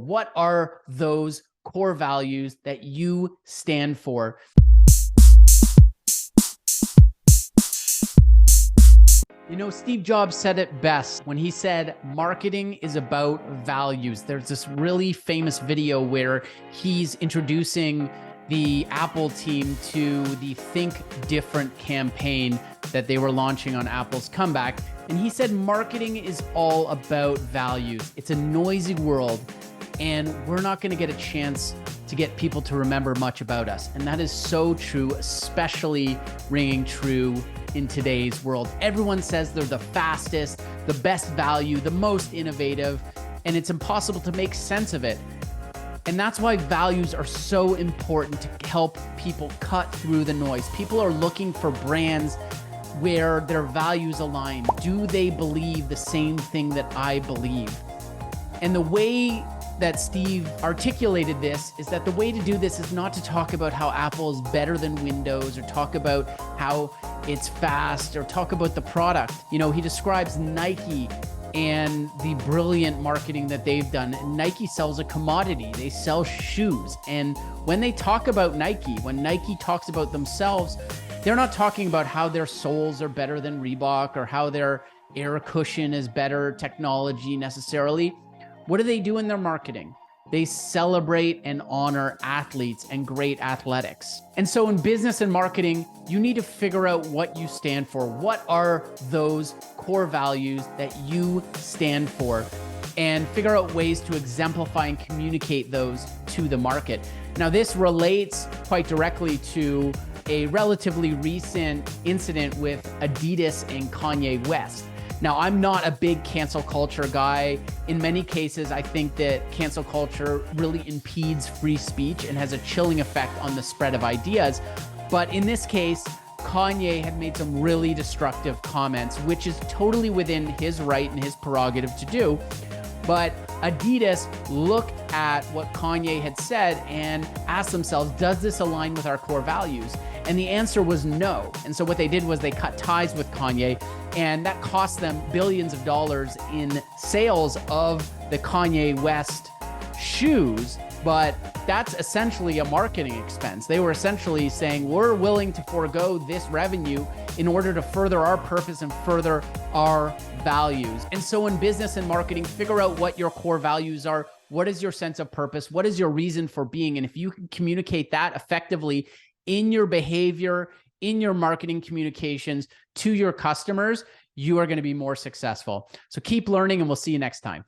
What are those core values that you stand for? You know, Steve Jobs said it best when he said, marketing is about values. There's this really famous video where he's introducing the Apple team to the Think Different campaign that they were launching on Apple's comeback. And he said, marketing is all about values. It's a noisy world, and we're not going to get a chance to get people to remember much about us. And that is so true, especially ringing true in today's world. Everyone says they're the fastest, the best value, the most innovative, and it's impossible to make sense of it. And that's why values are so important to help people cut through the noise. People are looking for brands where their values align. Do they believe the same thing that I believe? And the way that Steve articulated this is that the way to do this is not to talk about how Apple is better than Windows or talk about how it's fast or talk about the product. You know, he describes Nike and the brilliant marketing that they've done. Nike sells a commodity. They sell shoes. And when they talk about Nike, when Nike talks about themselves, they're not talking about how their soles are better than Reebok or how their air cushion is better technology necessarily. What do they do in their marketing? They celebrate and honor athletes and great athletics. And so in business and marketing, you need to figure out what you stand for. What are those core values that you stand for? And figure out ways to exemplify and communicate those to the market. Now, this relates quite directly to a relatively recent incident with Adidas and Kanye West. Now, I'm not a big cancel culture guy. In many cases, I think that cancel culture really impedes free speech and has a chilling effect on the spread of ideas. But in this case, Kanye had made some really destructive comments, which is totally within his right and his prerogative to do. But Adidas looked at what Kanye had said and asked themselves, does this align with our core values? And the answer was no. And so what they did was they cut ties with Kanye, and that cost them billions of dollars in sales of the Kanye West shoes. But that's essentially a marketing expense. They were essentially saying, we're willing to forego this revenue in order to further our purpose and further our values. And so in business and marketing, figure out what your core values are. What is your sense of purpose? What is your reason for being? And if you can communicate that effectively in your behavior, in your marketing communications to your customers, you are going to be more successful. So keep learning, and we'll see you next time.